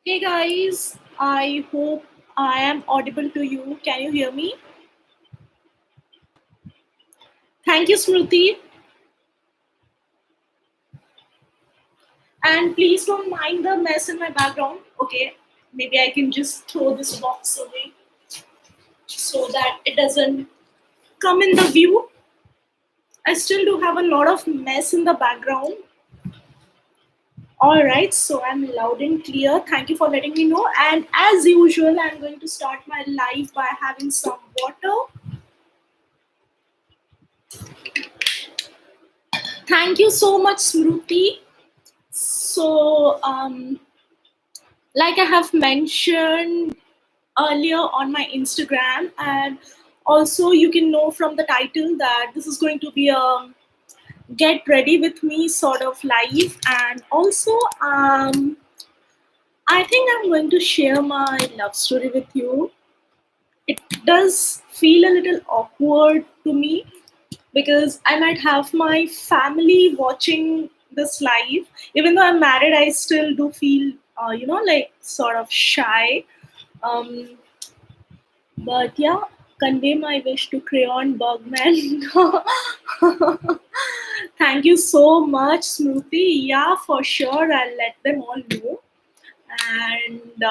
Hey guys, I hope I am audible to you. Can you hear me? Thank you, Smruti. And please don't mind the mess in my background. Okay, maybe I can just throw this box away so that it doesn't come in the view. I still do have a lot of mess in the background. All right, so I'm loud and clear. Thank you for letting me know. And as usual, I'm going to start my live by having some water. Thank you so much, Smruti. So, like I have mentioned earlier on my Instagram, and also you can know from the title that this is going to be a get ready with me sort of live, and also I think I'm going to share my love story with you. It does feel a little awkward to me because I might have my family watching this live. Even though I'm married, I still do feel, like sort of shy. Um, but yeah, convey my wish to Crayon Bergman. Thank you so much, Smruti. Yeah, for sure, I'll let them all know. And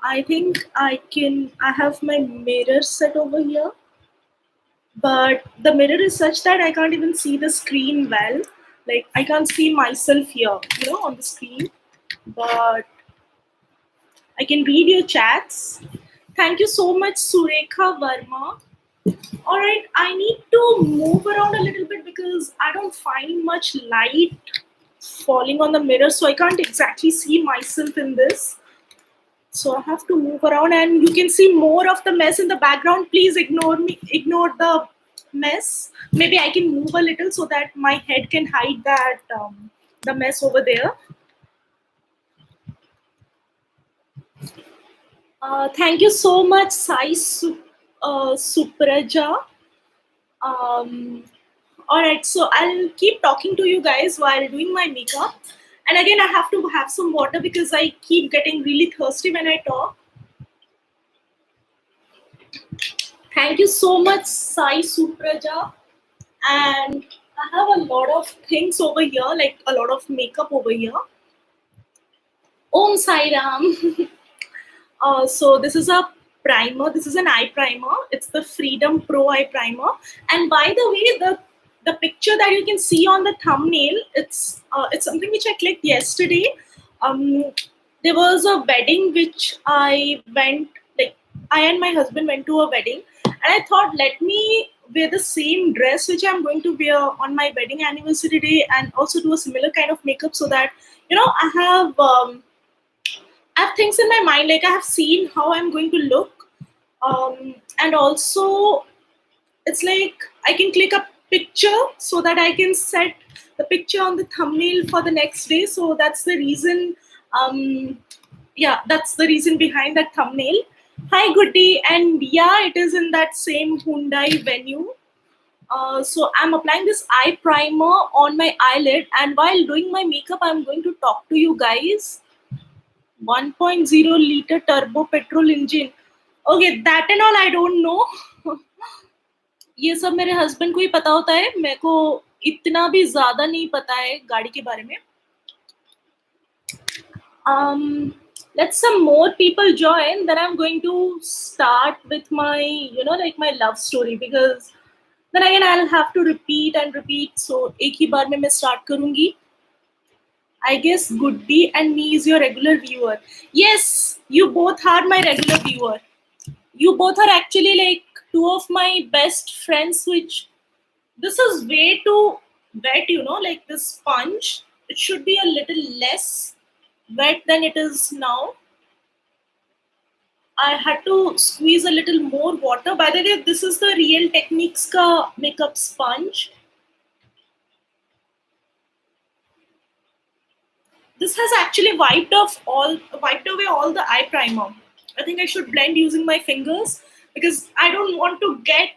I think I have my mirror set over here, but the mirror is such that I can't even see the screen well. Like I can't see myself here, on the screen. But I can read your chats. Thank you so much, Surekha Verma. All right, I need to move around a little bit because I don't find much light falling on the mirror, so I can't exactly see myself in this. So I have to move around, and you can see more of the mess in the background. Please ignore me, ignore the mess. Maybe I can move a little so that my head can hide that the mess over there. Thank you so much, Supraja. Um, all right, so I'll keep talking to you guys while doing my makeup. And again, I have to have some water because I keep getting really thirsty when I talk. Thank you so much, Sai Supraja. And I have a lot of things over here, like a lot of makeup over here. Om Sai Ram. So this is a primer. This is an eye primer. It's the Freedom Pro eye primer. And by the way, the picture that you can see on the thumbnail, it's something which I clicked yesterday. Um, there was a wedding which I went, like I and my husband went to a wedding, and I thought, let me wear the same dress which I'm going to wear on my wedding anniversary day, and also do a similar kind of makeup so that I have. I have things in my mind, like I have seen how I'm going to look, and also it's like I can click a picture so that I can set the picture on the thumbnail for the next day. So that's the reason. Yeah, that's the reason behind that thumbnail. Hi, good day, and yeah, it is in that same Hyundai venue. So I'm applying this eye primer on my eyelid, and while doing my makeup, I'm going to talk to you guys. 1.0 liter turbo petrol engine. Okay, that and all I don't know. ये सब मेरे husband को ही पता होता है, मेरे को इतना भी ज्यादा नहीं पता है गाड़ी के बारे में. um let some more people join, then I'm going to start with my like my love story, because then again I'll have to repeat and repeat, so एक ही बार में मैं start करूंगी. I guess Goody and me is your regular viewer. Yes, you both are my regular viewer. You both are actually like two of my best friends, which this is way too wet, like this sponge. It should be a little less wet than it is now. I had to squeeze a little more water. By the way, this is the Real Techniques ka makeup sponge. This has actually wiped away all the eye primer. I think I should blend using my fingers because I don't want to get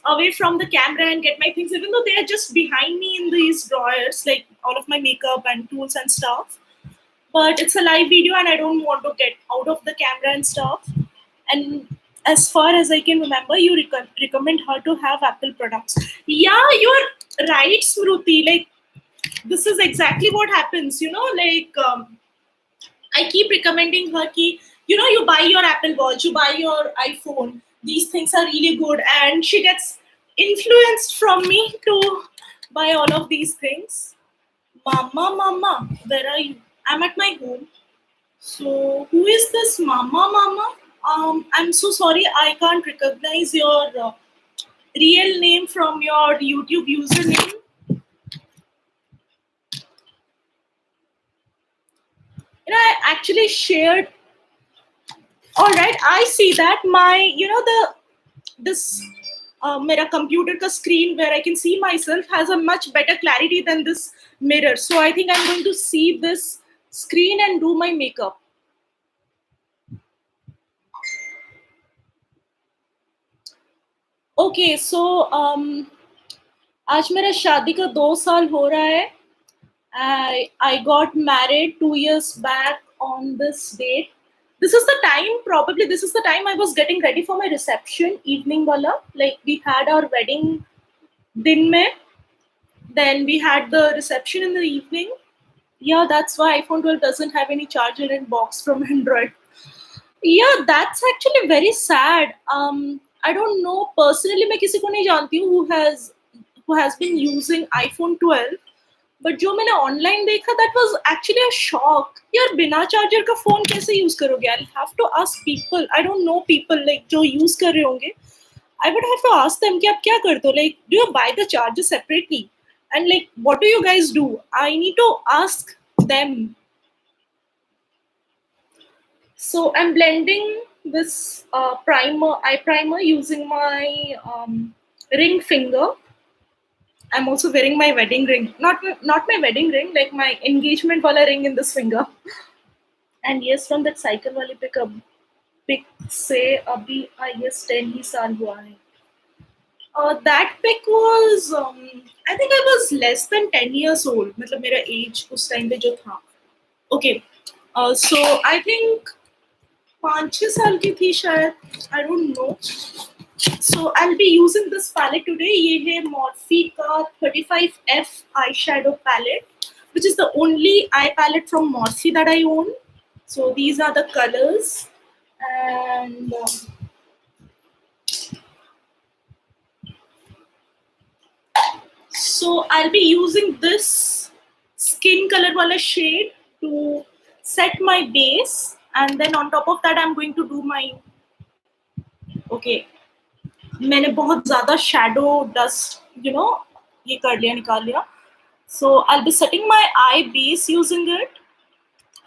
away from the camera and get my things, even though they are just behind me in these drawers, like all of my makeup and tools and stuff. but it's a live video and I don't want to get out of the camera and stuff. And as far as I can remember, you recommend her to have Apple products. Yeah, you're right, Smruti. Like, this is exactly what happens, I keep recommending her ki, you buy your Apple Watch, you buy your iPhone. These things are really good, and she gets influenced from me to buy all of these things. Mama, where are you? I'm at my home. So who is this Mama? I'm so sorry, I can't recognize your real name from your YouTube username. I actually shared. All right, I see that my, this मेरा computer का screen where I can see myself has a much better clarity than this mirror. So I think I'm going to see this screen and do my makeup. Okay, so आज मेरा शादी का 2 साल हो रहा है. I got married 2 years back on this date. This is the time I was getting ready for my reception, evening wala. Like, we had our wedding din mein, then we had the reception in the evening. Yeah, that's why iPhone 12 doesn't have any charger in box from Android. Yeah, that's actually very sad. I don't know personally. मैं किसी को नहीं जानती हूँ who has been using iPhone 12. But जो मैंने online देखा that was actually a shock. यार, बिना चार्जर का फोन कैसे यूज करोगे? I have to ask people. I don't know people like जो यूज कर रहे होंगे. I would have to ask them कि आप क्या करते हो. Like, do you buy the charger separately and like what do you guys do? I need to ask them. So I'm blending this eye primer using my ring finger. I'm also wearing my wedding ring. Not my wedding ring, like my engagement wala ring in this finger. And yes, from that cycle wali pic say abhi I guess 10 ही साल हुआ है. That pic was I think I was less than 10 years old. मतलब मेरा age उस time पे जो था. Okay. So I think 5-6 साल की थी शायद. I don't know. So I'll be using this palette today. ये है Morphe का 35F eyeshadow palette, which is the only eye palette from Morphe that I own. So these are the colors, and so I'll be using this skin color wala shade to set my base, and then on top of that I'm going to do my मैंने बहुत ज़्यादा shadow dust ये कर लिया, निकाल लिया. So I'll be setting my eye base using it.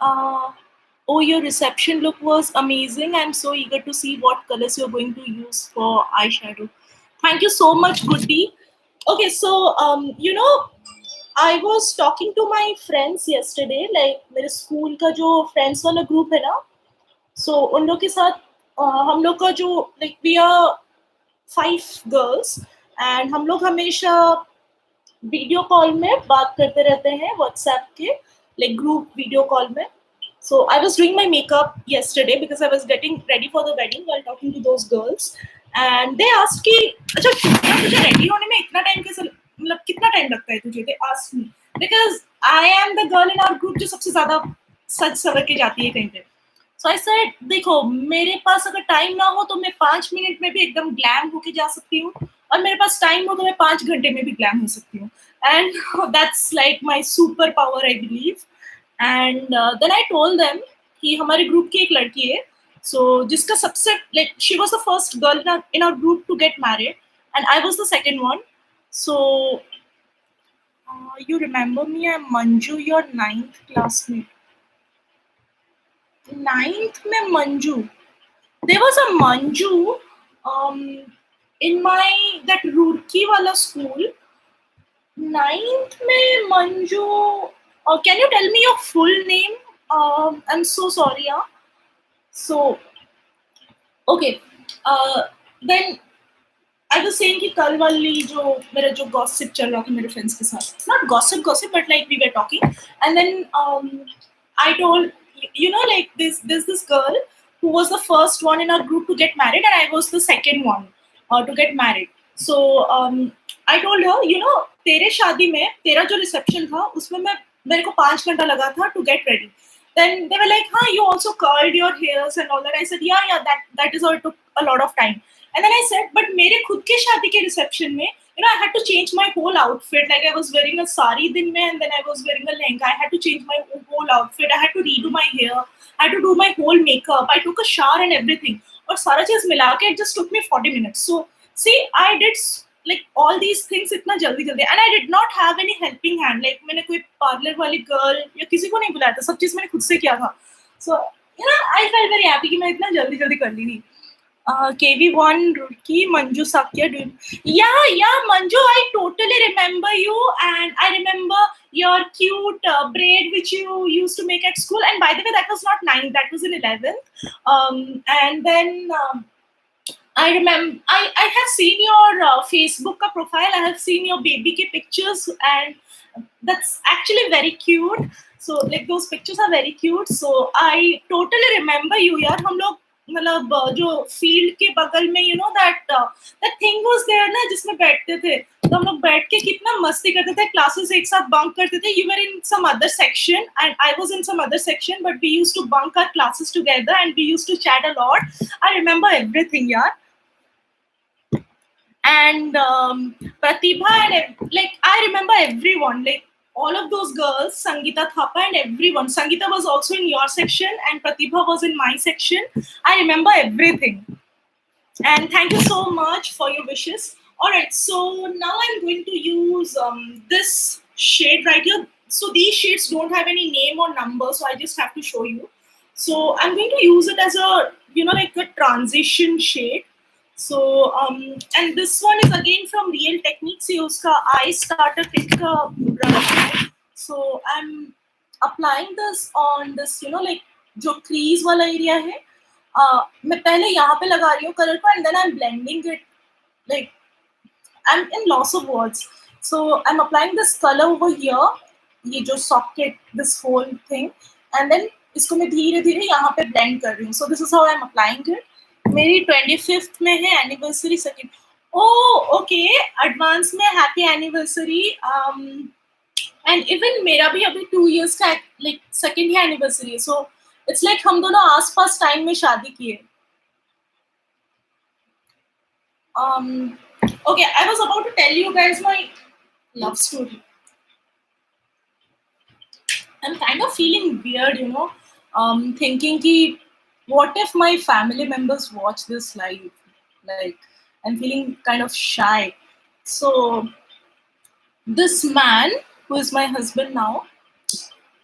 Oh, your reception look was amazing. I'm so eager to see what colors you're going to use for eyeshadow. Thank you so much, Goody. Okay, so I was talking to my friends yesterday. Like, मेरे school का जो friends वाला group है ना, so उन लोग के साथ हम लोग का जो like we are 5 girls and हम लोग हमेशा वीडियो कॉल में बात करते रहते हैं WhatsApp के like group video call में. So I was doing my makeup yesterday because I was getting ready for the wedding while talking to those girls, and they asked कि अच्छा शुक्रिया तुझे ready होने में इतना टाइम कैसे, मतलब कितना टाइम लगता है तुझे? They asked me because I am the girl in our group जो सबसे ज़्यादा सज सवर के जाती है कहीं पे. So I said, देखो, मेरे पास अगर टाइम ना हो तो मैं 5 मिनट में भी एकदम ग्लैम होके जा सकती हूँ, और मेरे पास टाइम हो तो मैं 5 घंटे में भी ग्लैम हो सकती हूँ. And that's like my super power, I believe. And then I told them कि हमारे ग्रुप की एक लड़की है, so जिसका सबसे like she was the first girl in our group to get married, and I was the second one. So you remember me? I'm Manju, your 9th classmate. 9th में Manju. There was a Manju in my that Roorkee wala school. 9th में Manju. Can you tell me your full name? I'm so sorry. So, okay. Then I was saying कि कल वाली जो मेरा जो gossip चल रहा था मेरे friends के साथ. Not gossip, but like we were talking, and then I told like this girl who was the first one in our group to get married, and I was the second one to get married. So I told her, तेरे शादी में तेरा जो reception था उसमें मेरे को 5 घंटा लगा था to get ready. Then they were like, "Huh, you also curled your hairs and all that." I said, "Yeah, that is all took a lot of time." And then I said, "But मेरे खुद के शादी के reception में I had to change my whole outfit. Like I was wearing a sari din mein, and then I was wearing a lehenga. I had to change my whole outfit. I had to redo my hair. I had to do my whole makeup. I took a shower and everything. और सारा चीज मिला के it just took me 40 minutes. So see, I did like all these things इतना जल्दी जल्दी, and I did not have any helping hand. Like मैंने कोई पार्लर वाली girl या किसी को नहीं बुलाया था. सब चीज मैंने खुद से किया था. So I felt very happy कि मैं इतना जल्दी जल्दी कर ली थी. KV1 Roorkee, Manju Sakya. Yeah, Manju, I totally remember you, and I remember your cute braid which you used to make at school. And by the way, that was not 9th, that was in 11th. And then I remember I have seen your Facebook profile. I have seen your baby ke pictures, and that's actually very cute. So like those pictures are very cute. So I totally remember you. यार हम लोग मतलब जो field के बगल में that thing was there ना जिसमें बैठते थे, तो हम लोग बैठ के कितना मस्ती करते थे, क्लासेस एक साथ बंक करते थे. You were in some other section and I was in some other section, but we used to bunk our classes together and we used to chat a lot. I remember everything, yaar. And Pratibha and like I remember everyone, like all of those girls, Sangeeta Thapa and everyone. Sangeeta was also in your section and Pratibha was in my section. I remember everything. And thank you so much for your wishes. All right, so now I'm going to use this shade right here. So these shades don't have any name or number, so I just have to show you. So I'm going to use it as a, like a transition shade. So, and this one is again from Real Techniques. Uska eye starter kit ka brush. So I'm applying this on this, like जो crease वाला area है. मैं पहले यहाँ पे लगा रही हूँ कलर को, and then I'm blending it. Like I'm in loss of words. So I'm applying this color over here. ये जो socket, this whole thing, and then इसको मैं धीरे धीरे यहाँ पे blend कर रही हूँ. So this is how I'm applying it. मेरी 25th में है एनिवर्सरी सेकंड. ओके, एडवांस में हैप्पी एनिवर्सरी. एंड इवन मेरा भी अभी 2 years का लाइक सेकंड ही एनिवर्सरी है. सो इट्स लाइक हम दोनों आसपास टाइम में शादी किए. Okay, I was about to tell you guys my love story. I am kind of feeling weird, thinking कि what if my family members watch this live? Like, I'm feeling kind of shy. So this man, who is my husband now,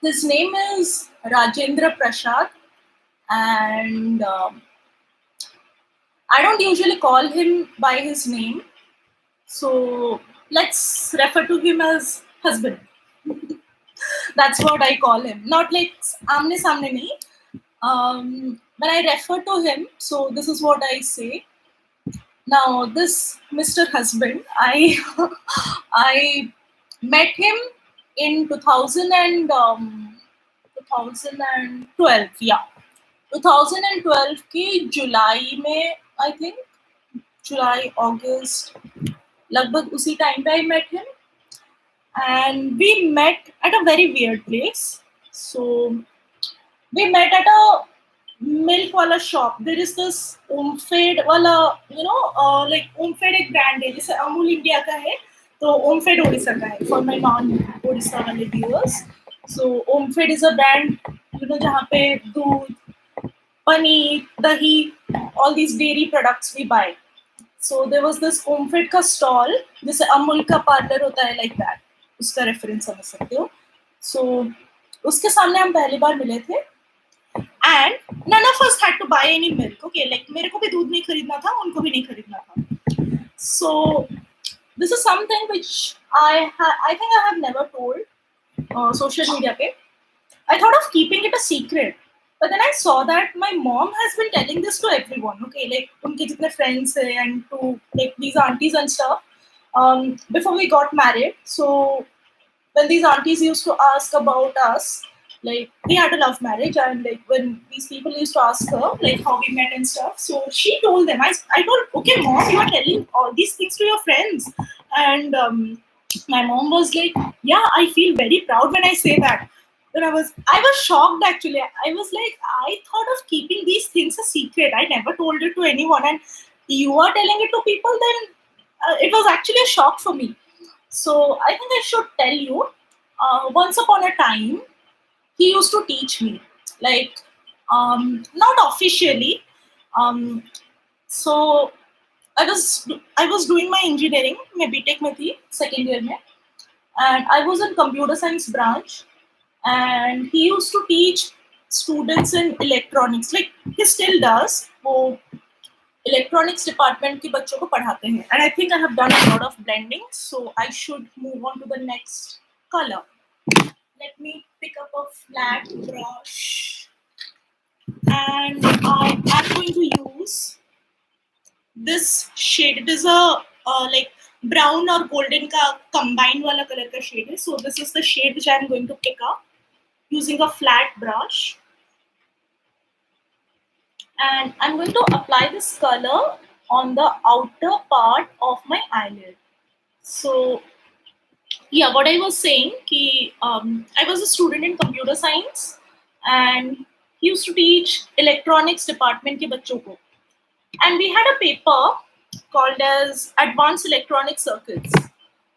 his name is Rajendra Prasad, and I don't usually call him by his name, so let's refer to him as husband. That's what I call him, not like amne samne nahi. When I refer to him, so this is what I say. Now, this Mr. Husband, I met him in 2012. Yeah, 2012 की जुलाई में, I think July, August, लगभग उसी time पे I met him, and we met at a very weird place. So we met at a milk wala shop. There is this Omfed wala, like Omfed एक brand है, जैसे Amul India का है, तो Omfed Odisha का है for my non-ओडिशा वाले viewers. So Omfed is a brand, जहाँ पे दूध, पनीर, दही, all these dairy products we buy. So there was this Omfed का stall, जैसे अमूल का पार्लर होता है, like that. उसका रेफरेंस समझ सकते हो. So उसके सामने हम पहली बार मिले थे. And none of us had to buy any milk. Okay, like मेरे को भी दूध नहीं खरीदना था, उनको भी नहीं खरीदना था. So this is something which I think I have never told social media पे. I thought of keeping it a secret, but then I saw that my mom has been telling this to everyone. Okay, like उनके जितने friends हैं and to like these aunties and stuff. Before we got married, so when these aunties used to ask about us, Like we had a love marriage, and like when these people used to ask her like how we met and stuff, so she told them, I told, okay mom, you are telling all these things to your friends. And my mom was like, yeah, I feel very proud when I say that. Then I was shocked actually. I was like, I thought of keeping these things a secret. I never told it to anyone, and you are telling it to people. Then it was actually a shock for me. So I think I should tell you. Once upon a time, he used to teach me, like not officially. Um, so I was doing my engineering, मैं BTech में थी second year में, and I was in computer science branch, and he used to teach students in electronics, like he still does. वो electronics department के बच्चों को पढ़ाते हैं, and I think I have done a lot of blending, so I should move on to the next color. Let me pick up a flat brush, and I am going to use this shade. It is a like brown or golden का combined वाला color का shade है. So this is the shade which I am going to pick up using a flat brush, and I'm going to apply this color on the outer part of my eyelid. So yeah, what I was saying, I was a student in computer science, and he used to teach electronics department के बच्चों को, and we had a paper called as Advanced Electronic Circuits.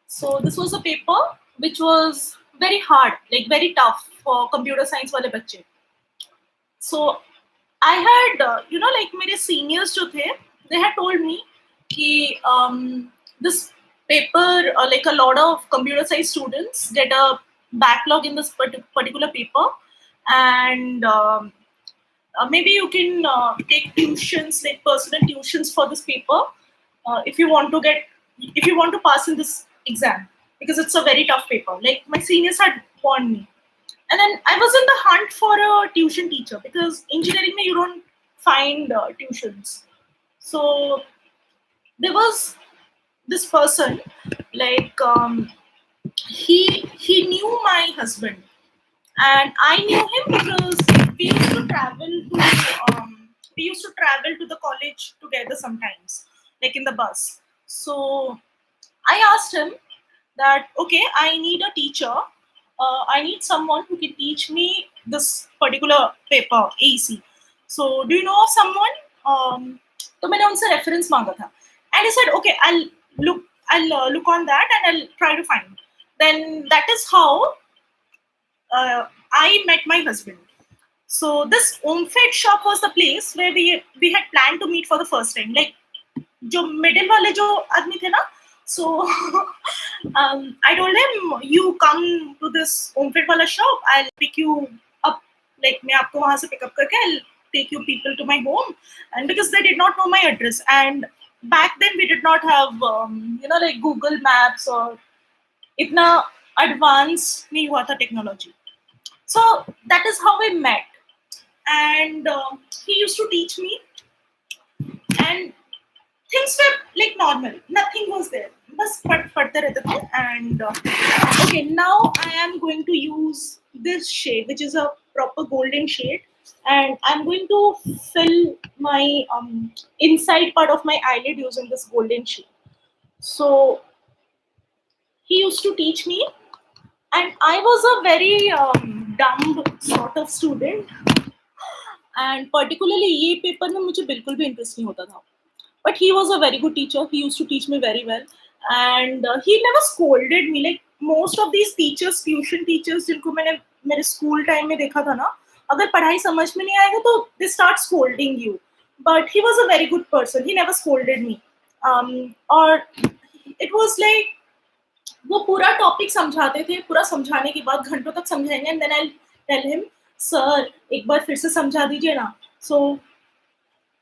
So this was a paper which was very hard, like very tough for computer science वाले बच्चे. So I had, like मेरे seniors जो थे, they had told me कि this paper, like a lot of computer science students get a backlog in this particular paper, and maybe you can take tuitions, like personal tuitions for this paper, if you want to pass in this exam, because it's a very tough paper. Like my seniors had warned me, and then I was in the hunt for a tuition teacher, because engineering you don't find tuitions. So there was this person, like he knew my husband, and I knew him because we used to travel to the college together sometimes, like in the bus. So I asked him that, okay, I need a teacher. I need someone who can teach me this particular paper, AC. So do you know of someone? तो मैंने उनसे reference मांगा था, and he said, okay, I'll look on that and I'll try to find. Then that is how I met my husband. So this OmFed shop was the place where we had planned to meet for the first time. Like जो middle वाले जो आदमी थे ना, so I told him, you come to this OmFed वाला shop, I'll pick you up. Like मैं आपको वहाँ से pick up करके I'll take you people to my home. And because they did not know my address, and back then we did not have like Google Maps or इतना advanced नहीं हुआ था technology. So that is how we met, and he used to teach me, and things were like normal. Nothing was there. बस पढ़ते रहते थे. And okay, now I am going to use this shade, which is a proper golden shade, and I'm going to fill my inside part of my eyelid using this golden shade. So he used to teach me, and I was a very dumb sort of student, and particularly ये paper में मुझे बिल्कुल भी interest नहीं होता था. But he was a very good teacher. He used to teach me very well, and he never scolded me. Like most of these teachers, tuition teachers, जिनको मैंने मेरे school time में देखा था ना, अगर पढ़ाई समझ में नहीं आएगा तो they start scolding you. But he was a very good person. He never scolded me. Or it was like वो पूरा टॉपिक समझाते थे. पूरा समझाने के बाद घंटों तक समझाएंगे, and then I'll tell him, sir, एक बार फिर से समझा दीजिए ना. So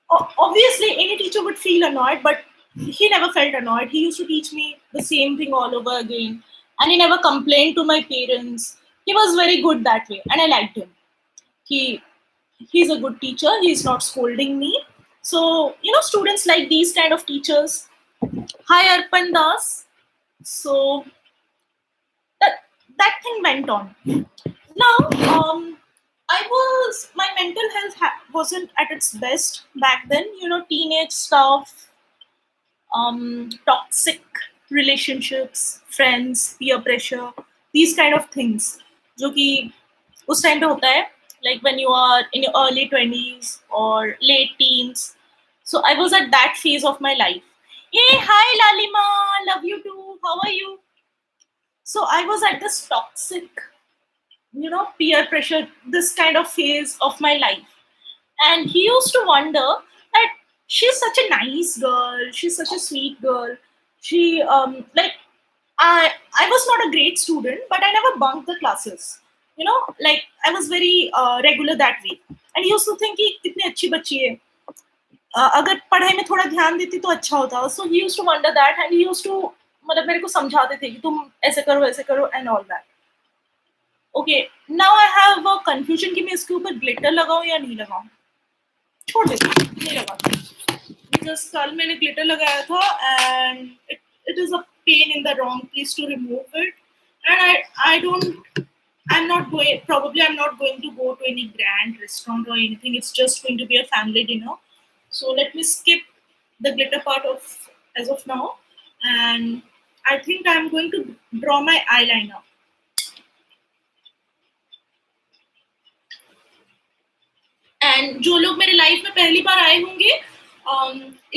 obviously any teacher would feel annoyed, but he never felt annoyed. He used to teach me the same thing all over again, and he never complained to my parents. He was very good that way, and I liked him. He's a good teacher. He's not scolding me. So students like these kind of teachers. Hi Arpan Das. So that thing went on. Now, my mental health wasn't at its best back then. You know, teenage stuff, toxic relationships, friends, peer pressure, these kind of things. जो कि उस time पे होता है, like when you are in your early 20s or late teens. So I was at that phase of my life. Hey, hi Lalima, love you too. How are you? So I was at this toxic, peer pressure, this kind of phase of my life. And he used to wonder that she's such a nice girl, she's such a sweet girl. She, like, I was not a great student, but I never bunked the classes. Like I was very regular that way. And he used to think कि कितनी अच्छी बच्ची है, अगर पढ़ाई में थोड़ा ध्यान देती तो अच्छा होता. So he used to wonder that, and he used to मतलब मेरे को समझाते थे कि तुम ऐसे करो and all that. Okay, now I have a confusion कि मैं इसके ऊपर ग्लिटर लगाऊं या नहीं लगाऊं. छोड़ देती हूँ, नहीं लगाती. बिकॉज कल मैंने ग्लिटर लगाया था and it is a pain in the wrong place to remove it. And I'm not going, probably I'm not going to go to any grand restaurant or anything. It's just going to be a family dinner. So let me skip the glitter part of as of now. And I think I'm going to draw my eyeliner. And जो लोग मेरे life में पहली बार आए होंगे,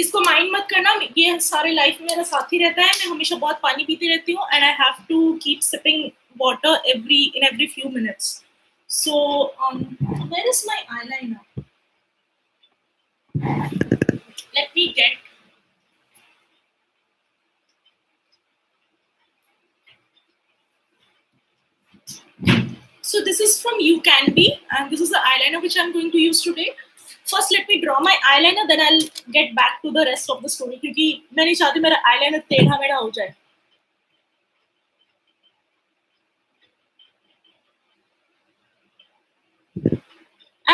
इसको mind मत करना, ये सारे लाइफ में मेरा साथी रहता है. मैं हमेशा बहुत पानी पीती रहती हूँ and I have to keep sipping water every few minutes. So where is my eyeliner? Let me get. So this is from You Can Be, and this is the eyeliner which I'm going to use today. First, let me draw my eyeliner, then I'll get back to the rest of the story. क्योंकि मैं नहीं चाहती मेरा eyeliner टेढ़ा मेढ़ा हो जाए.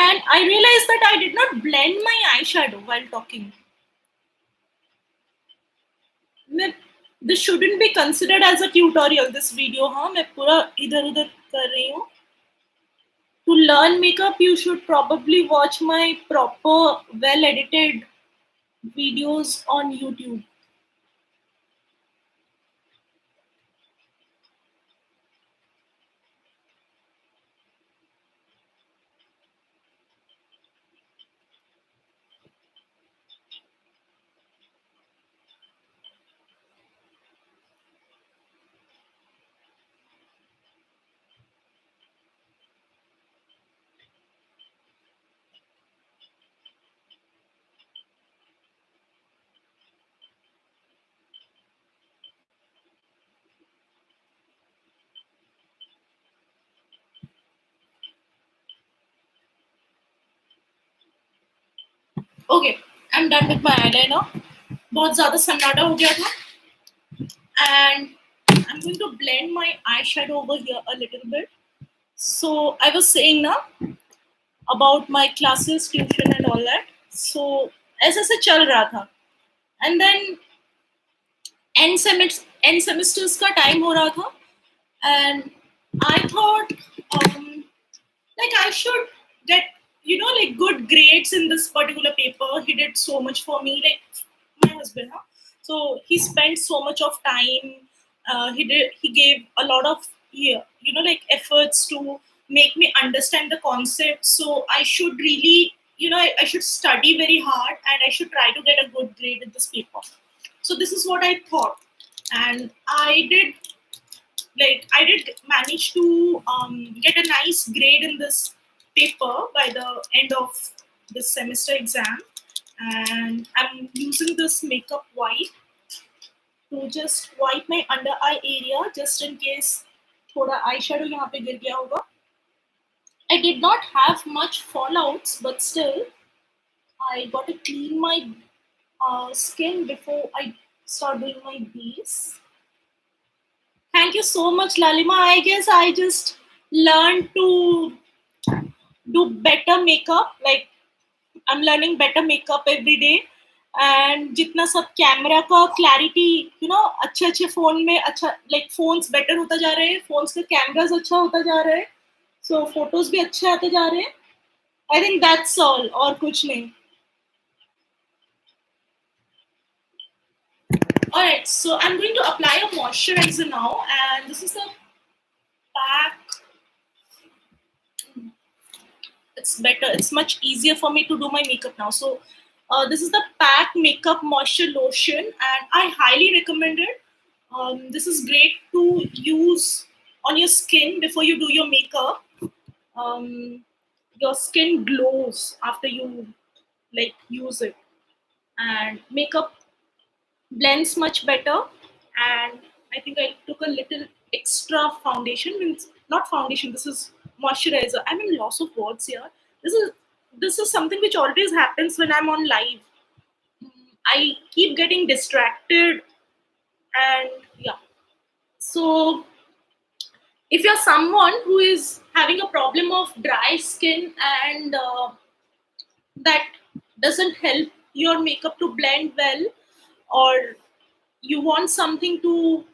And I realized that I did not blend my eyeshadow while talking. This shouldn't be considered as a tutorial, this video. हाँ, मैं पूरा इधर उधर कर रही हूँ. To learn makeup, you should probably watch my proper, well-edited videos on YouTube. Okay, I'm done with my eyeliner. बहुत ज़्यादा सन्नाटा हो गया था. And I'm going to blend my eyeshadow over here a little bit. So I was saying now about my classes, tuition and all that. So ऐसे ऐसे चल रहा था. And then end semesters का time हो रहा था. And I thought like I should get like good grades in this particular paper. He did so much for me, like my husband, huh? So he spent so much of time. He gave a lot of like efforts to make me understand the concept. So I should really I should study very hard and I should try to get a good grade in this paper. So this is what I thought, and I did manage to get a nice grade in this paper by the end of this semester exam. And I'm using this makeup wipe to just wipe my under eye area just in case thoda eyeshadow yahan pe gir gaya hoga. I did not have much fallouts, but still I got to clean my skin before I start doing my base. Thank you so much, Lalima. I guess I just learned to do better makeup. Like I'm learning better makeup every day. And जितना सब camera का clarity अच्छे phone में अच्छा, like phones better होता जा रहे हैं, phones के कैमरास अच्छा होता जा रहा है. So photos भी अच्छे आते जा रहे हैं. I think that's all और कुछ नहीं. Alright, so I'm going to apply a moisturizer now, and this is a pack. It's better. It's much easier for me to do my makeup now. So this is the Pack Makeup Moisture Lotion, and I highly recommend it. This is great to use on your skin before you do your makeup. Your skin glows after you like use it, and makeup blends much better. And I think I took a little extra foundation. Means not foundation. This is moisturizer. I'm in loss of words here. This is something which always happens when I'm on live. I keep getting distracted, and yeah. So if you're someone who is having a problem of dry skin and that doesn't help your makeup to blend well, or you want something to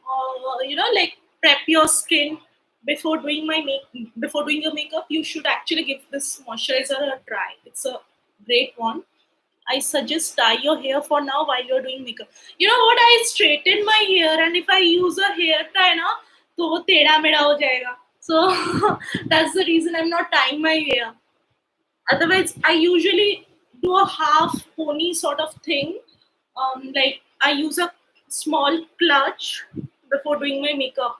like prep your skin before doing before doing your makeup, you should actually give this moisturizer a try. It's a great one. I suggest dye your hair for now while you're doing makeup. You know what, I straighten my hair, and if I use a hair tie na, तो वो टेढ़ा मेढ़ा हो जाएगा. So that's the reason I'm not tying my hair. Otherwise, I usually do a half pony sort of thing. Like I use a small clutch before doing my makeup.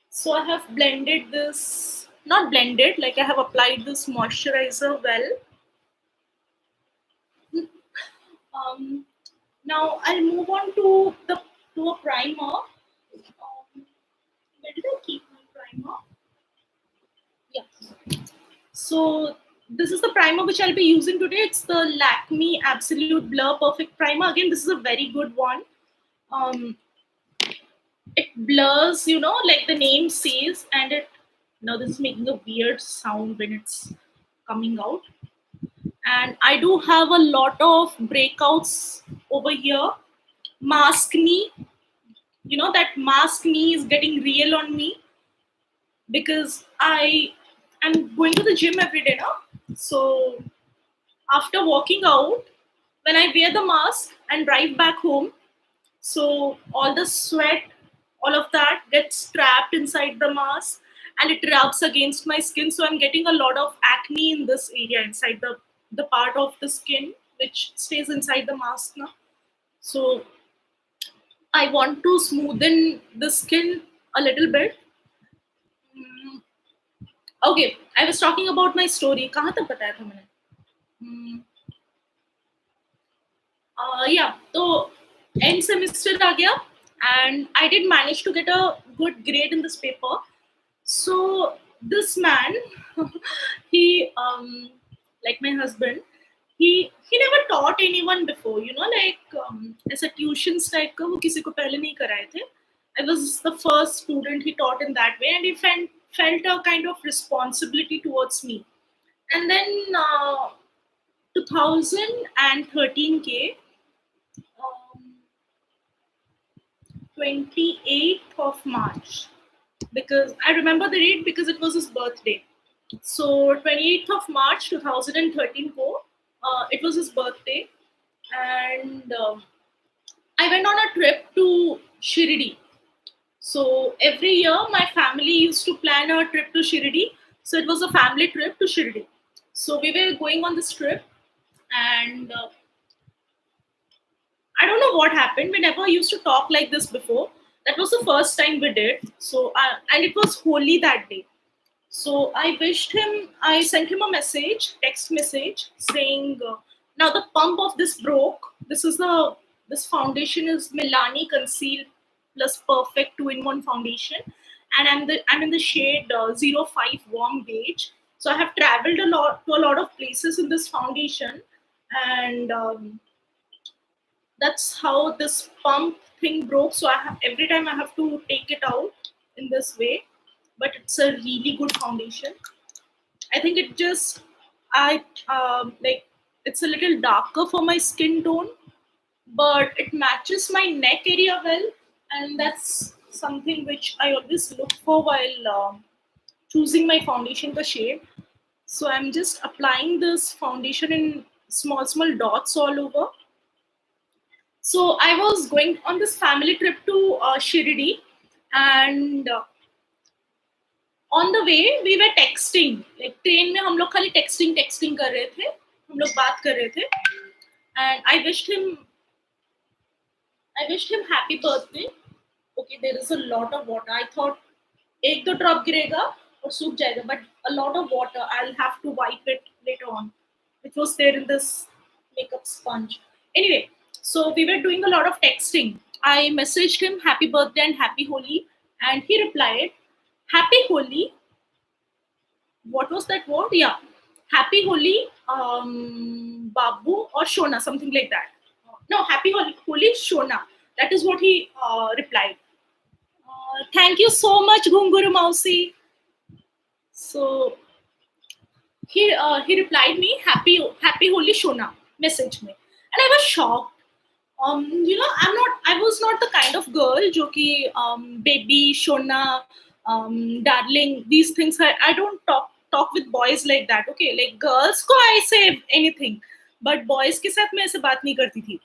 So I have blended this, not blended, like I have applied this moisturizer well. Um, Now I'll move on to a primer. Where did I keep my primer? Yeah. So this is the primer which I'll be using today. It's the Lakme Absolute Blur Perfect Primer. Again, this is a very good one. It blurs, like the name says, and it now this is making a weird sound when it's coming out. And I do have a lot of breakouts over here. Mask knee, that mask knee is getting real on me because I am going to the gym every day now. So after walking out, when I wear the mask and drive back home, so all the sweat, all of that gets trapped inside the mask and it rubs against my skin. So I'm getting a lot of acne in this area inside the part of the skin which stays inside the mask now. So I want to smoothen the skin a little bit. Mm, Okay, I was talking about my story. कहाँ तक बताया था मैंने? Hmm, yeah, so end semester आ गया, and I did manage to get a good grade in this paper. So this man, he like my husband, he never taught anyone before. Like as a tuitions type का वो किसी को पहले नहीं कराए थे. I was the first student he taught in that way, and he felt a kind of responsibility towards me. And then 2013 K, um, 28th of March, because I remember the date because it was his birthday. So 28th of March 2013 ko, it was his birthday, and I went on a trip to Shirdi. So every year my family used to plan a trip to Shirdi. So it was a family trip to Shirdi. So we were going on this trip, and I don't know what happened. We never used to talk like this before. That was the first time we did. So and it was holy that day. So I wished him. I sent him a message, text message, saying, "Now the pump of this broke. This foundation is Milani Conceal Plus Perfect 2-in-1 foundation, and I'm in the shade 05 Warm Beige. So I have traveled a lot to a lot of places in this foundation, and that's how this pump thing broke. So every time I have to take it out in this way, but it's a really good foundation. I think it just I like it's a little darker for my skin tone, but it matches my neck area well, and that's something which I always look for while choosing my foundation the shade. So I'm just applying this foundation in small dots all over. So I was going on this family trip to Shirdi, and on the way we were texting. Like train में हम लोग खाली texting कर रहे थे, हम लोग बात कर रहे थे, and I wished him happy birthday. Okay, there is a lot of water. I thought एक दो drop गिरेगा और सूख जाएगा, but a lot of water. I'll have to wipe it later on, which was there in this makeup sponge. Anyway, so we were doing a lot of texting. I messaged him happy birthday and happy Holi, and he replied, "Happy Holi." What was that word? Yeah, happy Holi, Babu or Shona, something like that. No, happy Holi, Shona. That is what he replied. Thank you so much, Gunguru Mausi. So he replied me happy Holi Shona, message me, and I was shocked. I was not the kind of girl jo ki baby Shona, darling, these things. I don't talk with boys like that. Okay, like girls ko I say anything, but boys के साथ मैं ऐसे बात नहीं करती थी.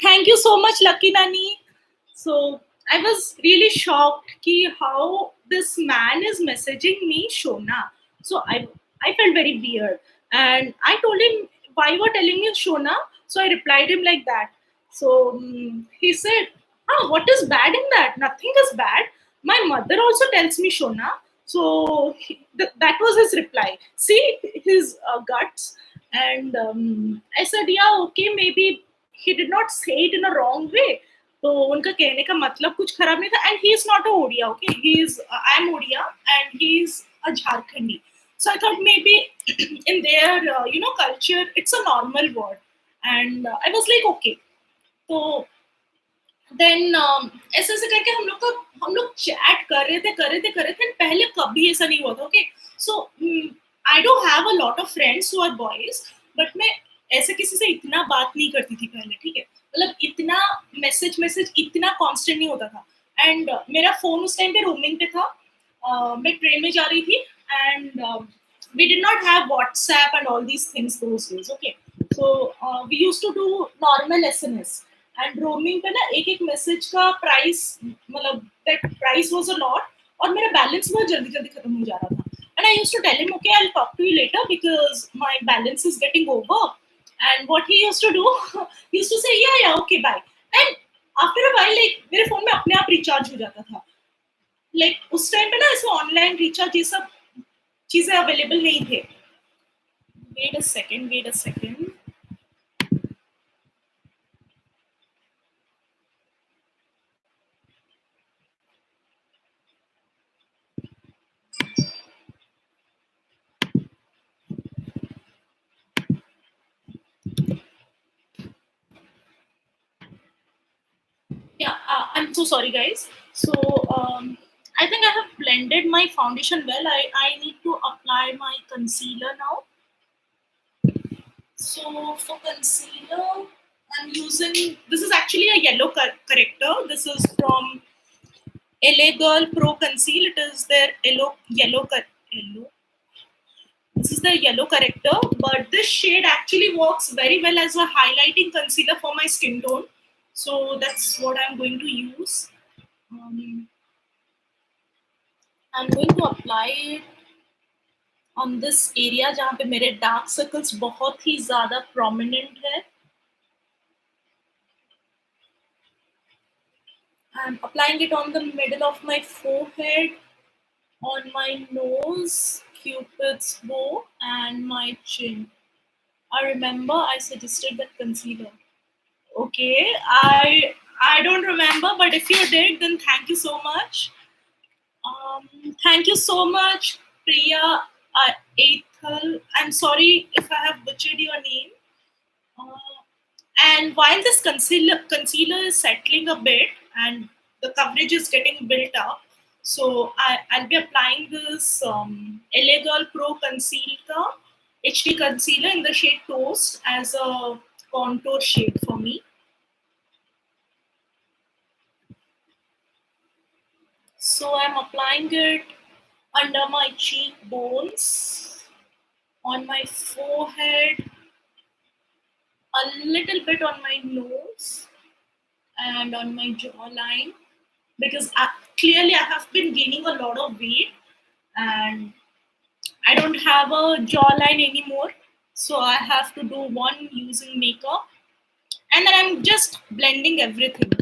Thank you so much, Lucky Nani. So I was really shocked ki how this man is messaging me Shona. So I felt very weird, and I told him why you are telling me Shona. So I replied him like that. So he said, what is bad in that? Nothing is bad. My mother also tells me Shona. So that was his reply. See his guts. And I said, yeah, okay, maybe he did not say it in a wrong way. तो उनका कहने का मतलब कुछ खराब नहीं था. And he is not a Odia, okay? He is I am Odia, and he is a Jharkhandi. So I thought maybe in their culture it's a normal word, and I was like okay. तो then ऐसे ऐसे करके हम लोग chat कर रहे थे पहले कभी ऐसा नहीं हुआ था. Okay, so I don't have a lot of friends who are boys, but मैं ऐसे किसी से इतना बात नहीं करती थी पहले. ठीक है, मतलब इतना मैसेज इतना कांस्टेंट नहीं होता था. एंड मेरा फोन उस टाइम पे रोमिंग पे था. मैं ट्रेन में जा रही थी, and we did not have WhatsApp and all these things those days. Okay, so we used to do normal SMS, and roaming पे ना एक मैसेज का प्राइस, मतलब that price was a lot, और मेरा बैलेंस बहुत जल्दी खत्म हो जा रहा था. And I used to tell him, okay, I'll talk to you later because my balance is getting over. And what he used to do, he used to say, yeah, okay, bye. And after a while, like मेरे phone में अपने आप recharge हो जाता था. Like उस time पे ना इसमें ऑनलाइन रिचार्ज ये सब चीजें अवेलेबल नहीं थे. Wait a second. Yeah, I'm so sorry, guys. So I think I have blended my foundation well. I need to apply my concealer now. So for concealer, I'm using, this is actually a yellow corrector. This is from LA Girl Pro Conceal. It is their yellow. This is the yellow corrector, but this shade actually works very well as a highlighting concealer for my skin tone. So that's what I'm going to use. I'm going to apply it on this area जहाँ पे मेरे dark circles बहुत ही ज़्यादा prominent है. I'm applying it on the middle of my forehead, on my nose, Cupid's bow, and my chin. I remember I suggested that concealer. Okay, I don't remember, but if you did, then thank you so much. Thank you so much, Priya Athal. I'm sorry if I have butchered your name. And while this concealer is settling a bit and the coverage is getting built up, so I'll be applying this LA Girl Pro Concealer HD Concealer in the shade Toast as a contour shade for me. So I'm applying it under my cheekbones, on my forehead, a little bit on my nose, and on my jawline, because clearly I have been gaining a lot of weight and I don't have a jawline anymore. So I have to do one using makeup, and then I'm just blending everything.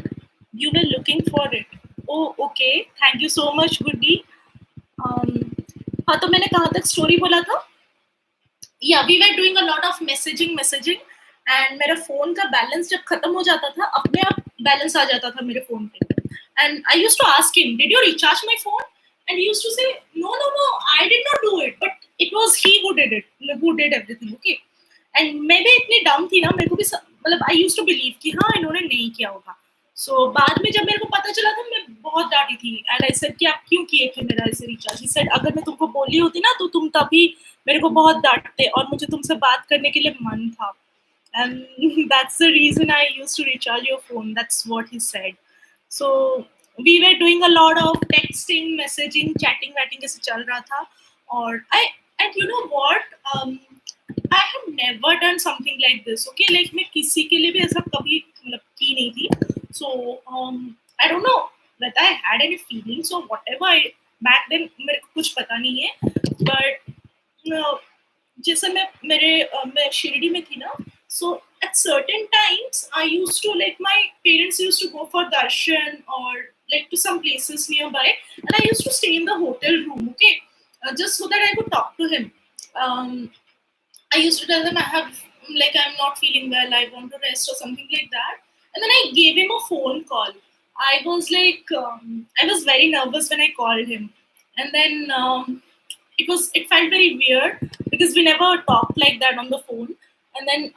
You were looking for it. Oh, okay. Thank you so much, Goody. हाँ, तो मैंने कहाँ तक story बोला था? Yeah, we were doing a lot of messaging, and मेरा phone का balance जब खत्म हो जाता था, अपने आप बैलेंस आ जाता था मेरे फोन पे. And I used to ask him, "Did you recharge my phone?" And he used to say, "No, I did not do it, but it was he who did it, who did everything." Okay. And मैं भी इतनी डम थी ना, मेरे को भी मतलब I used to believe कि हाँ इन्होंने नहीं किया होगा. So बाद में जब मेरे को पता चला था, मैं बहुत डांटी थी. And I said कि आप क्यों किए थे मेरा ऐसे रिचार्ज? He said अगर मैं तुमको बोली होती ना तो तुम तभी मेरे को बहुत डांटते और मुझे तुमसे बात करने के लिए मन था. And that's the reason I used to recharge your phone. That's what he said. So we were doing a lot of texting, messaging, chatting ऐसे चल रहा था. और and you know what? I have never done something like this. Okay, like मैं किसी के लिए भी ऐसा कभी मतलब की नहीं थी. So I don't know whether I had any feelings or whatever. Back then मेरे को कुछ पता नहीं है. But जैसे मैं शिरडी में थी ना. So at certain times I used to, like, my parents used to go for darshan or like to some places nearby, and I used to stay in the hotel room, okay, just so that I could talk to him. I used to tell them I'm not feeling well, I want to rest or something like that, and then I gave him a phone call. I was I was very nervous when I called him, and then it felt very weird because we never talked like that on the phone. And then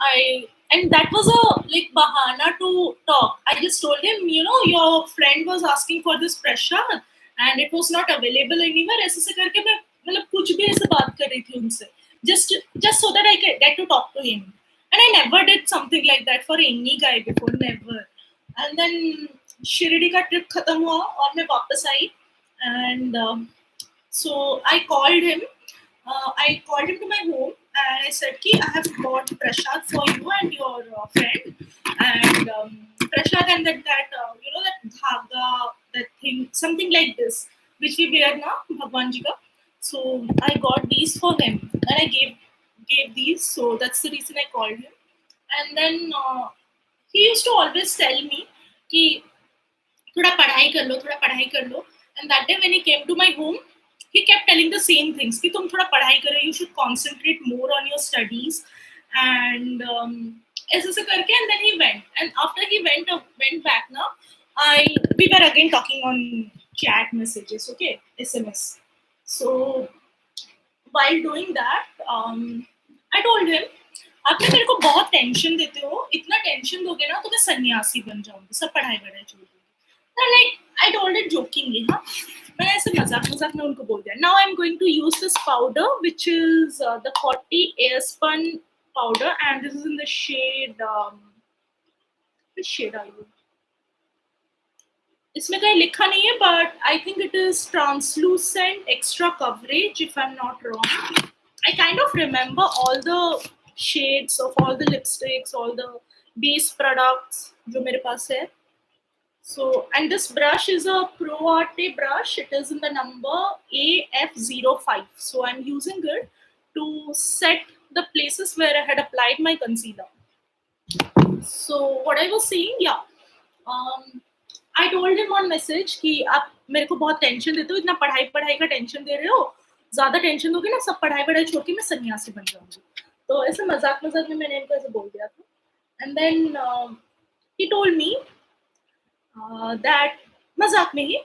and that was a like bahana to talk. I just told him, your friend was asking for this pressure and it was not available anywhere. ऐसे से करके मैं मतलब कुछ भी ऐसे बात कर रही थी उनसे, just so that I get to talk to him. And I never did something like that for any guy before, never. And then Shirdi का ट्रिप खत्म हुआ और मैं वापस आई, and so I called him. I called him to my home and I said, "Ki I have bought prasad for you and your friend, and prasad and that that dhaga, that thing, something like this, which we wear now, Bhagwan Ji ka." So I got these for him and I gave these. So that's the reason I called him. And then he used to always tell me कि थोड़ा पढ़ाई कर लो, थोड़ा पढ़ाई कर लो. And that day when he came to my home, he kept telling the same things कि तुम थोड़ा पढ़ाई करो, you should concentrate more on your studies. And ऐसे ऐसे करके, and then he went. And after he went back now, we were again talking on chat messages, okay, SMS. So while doing that, I told him, आप मेरे को बहुत tension देते हो, इतना टेंशन दोगे ना तो मैं सन्यासी बन जाऊंगी, सब पढ़ाई छोड़ दूंगी. Like, I told it jokingly, हाँ. मैंने ऐसे मजाक में उनको बोल दिया. Now I'm going to use this powder, which is the 40 Airspun powder, and this is in the shade. Which shade are you? इसमें कहीं लिखा नहीं है, but I think it is translucent extra coverage, if I'm not wrong. I kind of remember all the shades of all the lipsticks, all the base products जो मेरे पास है. So, and this brush is a Pro Arte brush. It is in the number AF05. So I'm using it to set the places where I had applied my concealer. So what I was saying, yeah, I told him on message कि आप मेरे को बहुत tension देते हो, इतना पढ़ाई का टेंशन दे रहे हो, ज्यादा टेंशन दोगे ना, सब पढ़ाई छोड़ के मैं सन्यासी बन जाऊंगी. तो ऐसे मजाक में मैंने इनको ऐसे बोल दिया था. And then he told me that मजाक में ही,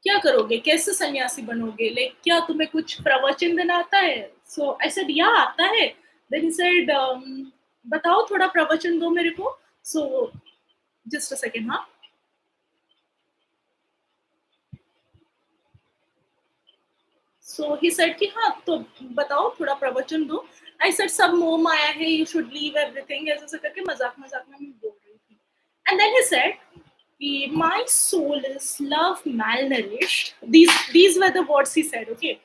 क्या करोगे, कैसे सन्यासी बनोगे, लाइक क्या तुम्हें कुछ प्रवचन देना आता है? So I said, yeah, आता है. Then he said, बताओ थोड़ा प्रवचन दो मेरे को. So just a second, हाँ. So he said कि हाँ तो बताओ थोड़ा प्रवचन दो. I said सब मोह माया है, you should leave everything, ऐसे करके मजाक में मैं बोल रही थी. And then he said, My soul is love malnourished. These were the words he said. Okay,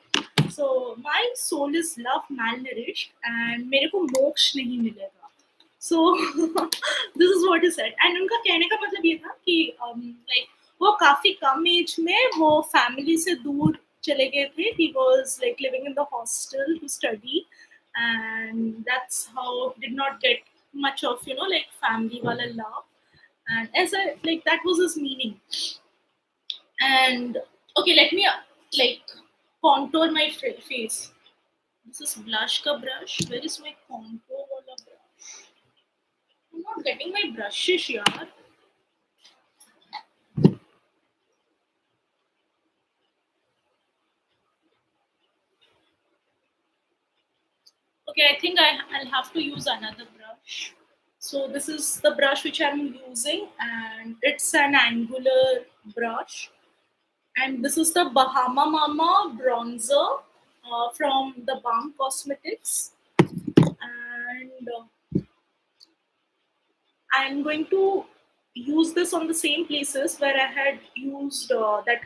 so my soul is love malnourished, and मेरे को मोक्ष नहीं मिलेगा. So this is what he said. And उनका कहने का मतलब ये था कि like वो काफी कम एज में वो फैमिली से दूर चले गए थे. He was like living in the hostel to study, and that's how he did not get much of like family wala love. And as I like that was his meaning. And okay, let me like contour my face. This is blush ka brush. Where is my contour wala brush? I'm not getting my brushes, yaar. Okay, I think I'll have to use another brush. So this is the brush which I'm using, and it's an angular brush. And this is the Bahama Mama bronzer from the Balm Cosmetics. And I'm going to use this on the same places where I had used that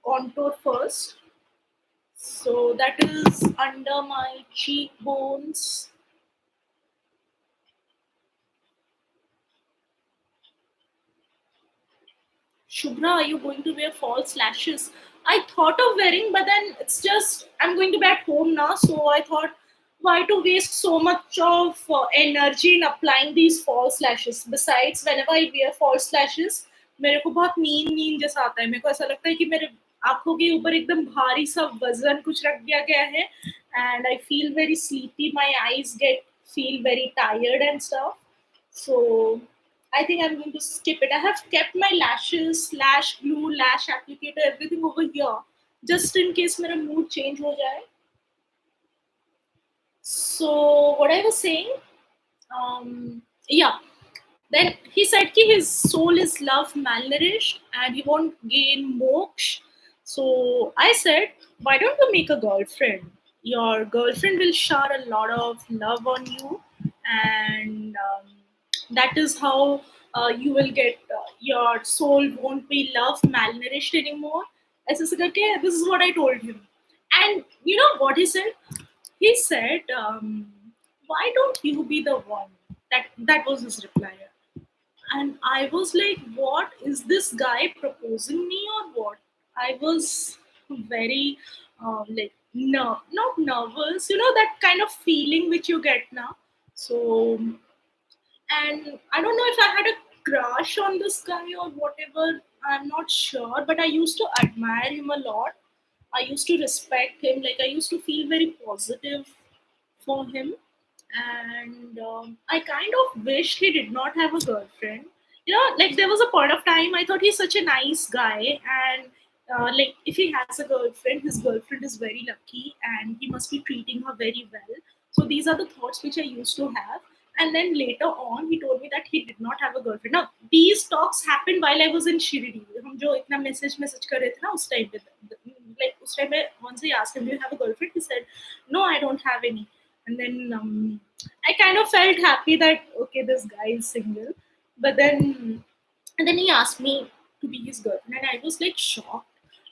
contour first. So that is under my cheekbones. Shubhra, are you going to wear false lashes? I thought of wearing, but then it's just I'm going to be at home now, so I thought, why to waste so much of energy in applying these false lashes? Besides, whenever I wear false lashes, मेरे को बहुत नींद जैसा आता है. मेरे को ऐसा लगता है कि मेरे आंखों के ऊपर एकदम भारी सा वजन कुछ रख दिया गया है, and I feel very sleepy. My eyes get feel very tired and stuff. So I think I'm going to skip it. I have kept my lashes, lash glue, lash applicator, everything over here, just in case my mood change ho jaye. So what I was saying, yeah. Then he said ki his soul is love malnourished and he won't gain moksha. So I said, why don't you make a girlfriend? Your girlfriend will shower a lot of love on you, and that is how you will get your soul won't be love malnourished anymore. ऐसे करके, this is what I told him. And you know what he said? He said, why don't you be the one? That was his reply. And I was like, what is this guy proposing me or what? I was very like no, not nervous, that kind of feeling which you get now. So, and I don't know if I had a crush on this guy or whatever. I'm not sure, but I used to admire him a lot. I used to respect him. Like I used to feel very positive for him, and I kind of wished he did not have a girlfriend. Like there was a point of time I thought he's such a nice guy, and like if he has a girlfriend, his girlfriend is very lucky, and he must be treating her very well. So these are the thoughts which I used to have. And then later on, he told me that he did not have a girlfriend. Now these talks happened while I was in Shirdi. हम जो इतना message कर रहे थे ना उस time पे, like उस time में once I asked him, do you have a girlfriend? He said, no, I don't have any. And then I kind of felt happy that okay, this guy is single. But then, and then he asked me to be his girlfriend, and I was like shocked.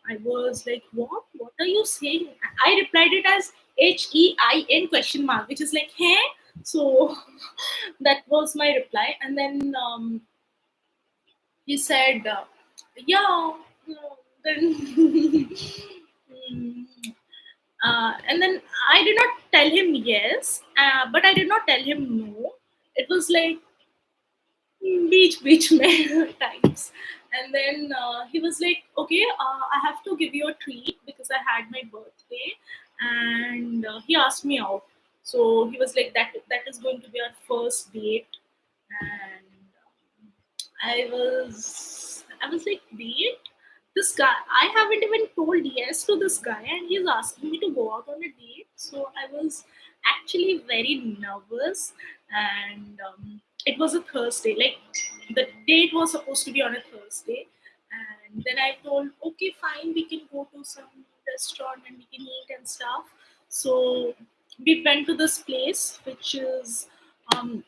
I was like, what? What are you saying? I replied it as HEIN question mark, which is like, hey. So that was my reply. And then he said, yeah. Then mm, and then I did not tell him yes, but I did not tell him no. It was like beach mein times. And then he was like, okay, I have to give you a treat because I had my birthday, and he asked me out. So he was like, that is going to be our first date, and I was like, date? This guy, I haven't even told yes to this guy, and he's asking me to go out on a date. So I was actually very nervous, and it was a Thursday. Like the date was supposed to be on a Thursday, and then I told, okay, fine, we can go to some restaurant and we can eat and stuff. So we went to this place, which is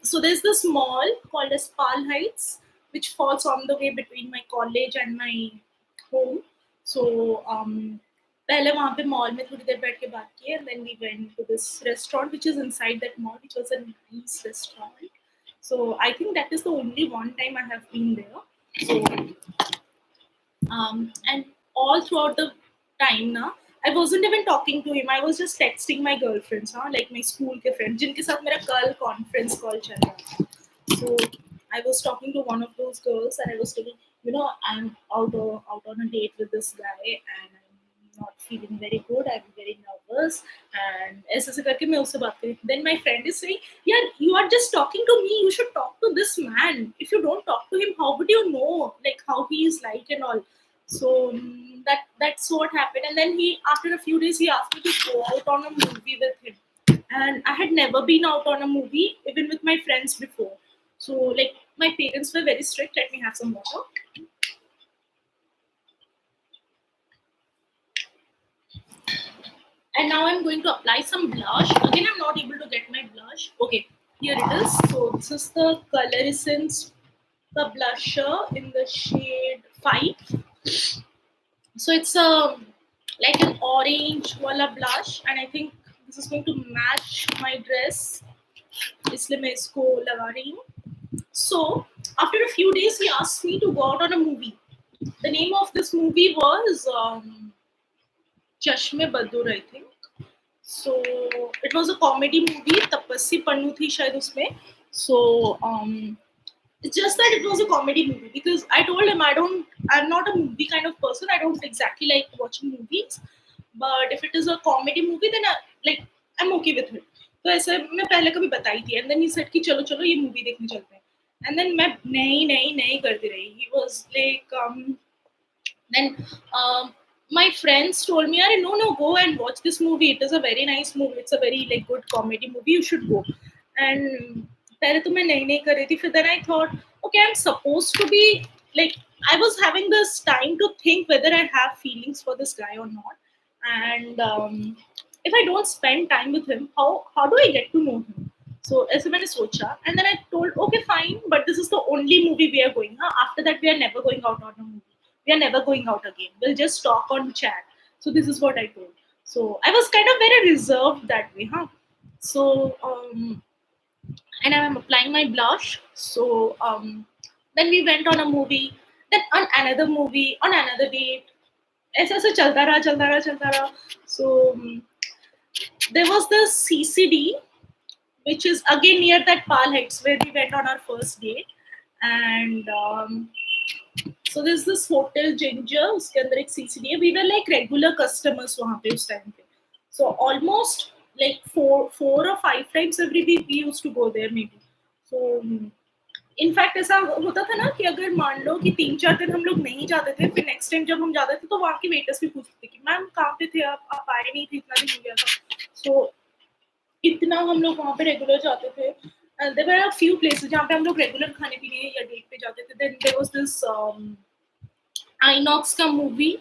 so there's this mall called as Pal Heights. which falls on the way between my college and my home. So पहले वहाँ पे mall में थोड़ी देर बैठ के बात की, and then we went to this restaurant which is inside that mall, which was a nice restaurant. So I think that is the only one time I have been there. So and all throughout the time now, I wasn't even talking to him. I was just texting my girlfriends, like my school के friends, जिनके साथ मेरा कल conference call चल रहा था. So I was talking to one of those girls, and I was telling, I'm out on a date with this guy, and I'm not feeling very good. I'm very nervous, and ऐसे ऐसे करके मैं उससे बात करी. Then my friend is saying, "Yeah, you are just talking to me. You should talk to this man. If you don't talk to him, how would you know like how he is like and all?" So that's what happened. And then after a few days, he asked me to go out on a movie with him. And I had never been out on a movie even with my friends before. So like my parents were very strict. Let me have some water. And now I'm going to apply some blush. Again, I'm not able to get my blush. Okay, here it is. So this is the Color Essence, the blusher in the shade 5. So it's like an orange wala blush, and I think this is going to match my dress. इसलिए मैं इसको लगा रही हूँ. So after a few days, he asked me to go out on a movie. The name of this movie was Chashme Badur, I think. So it was a comedy movie. Tapassi Pannu thi shayad usme. So it's just that it was a comedy movie, because I told him I'm not a movie kind of person. I don't exactly like watching movies. But if it is a comedy movie, then I'm okay with it. तो ऐसे मैं पहले कभी बताई थी. And then he said कि चलो चलो ये movie देखने चलते हैं. And then मैं नहीं करती रही. He was like then my friends told me, "Arey, no, go and watch this movie. It is a very nice movie. It's a very good comedy movie. You should go." And पहले तो मैं नहीं कर रही थी. फिर then I thought, okay, I'm supposed to be like, I was having this time to think whether I have feelings for this guy or not. And if I don't spend time with him, how do I get to know him? So ऐसे मैंने सोचा, and then I told, okay, fine, but this is the only movie we are going. After that, we are never going out on a movie. We are never going out again. We'll just talk on chat. So this is what I told. So I was kind of very reserved that way, So and I'm applying my blush. So then we went on a movie, then on another movie, on another date. ऐसे ऐसे चलता रहा. So there was the CCD, which is again near that Pal Heights where we went on our first date. And so there's this hotel Ginger, उसके अंदर एक CCD है. We were like regular customers वहाँ पे उस time पे. So almost like four or five times every week we used to go there maybe. So in fact ऐसा होता था ना कि अगर मान लो कि 3-4 दिन हम लोग नहीं जाते थे, फिर नेक्स्ट टाइम जब हम जाते थे तो वहाँ की वेटर्स भी पूछते थे कि मैम कहाँ पे थे आप आए नहीं थे, इतना दिन हो गया था. सो इतना हम लोग वहाँ पे रेगुलर जाते थे. And there were a few places जहाँ पे हम लोग रेगुलर खाने पीने या डेट पे जाते थे. Then there was this INOX का मूवी,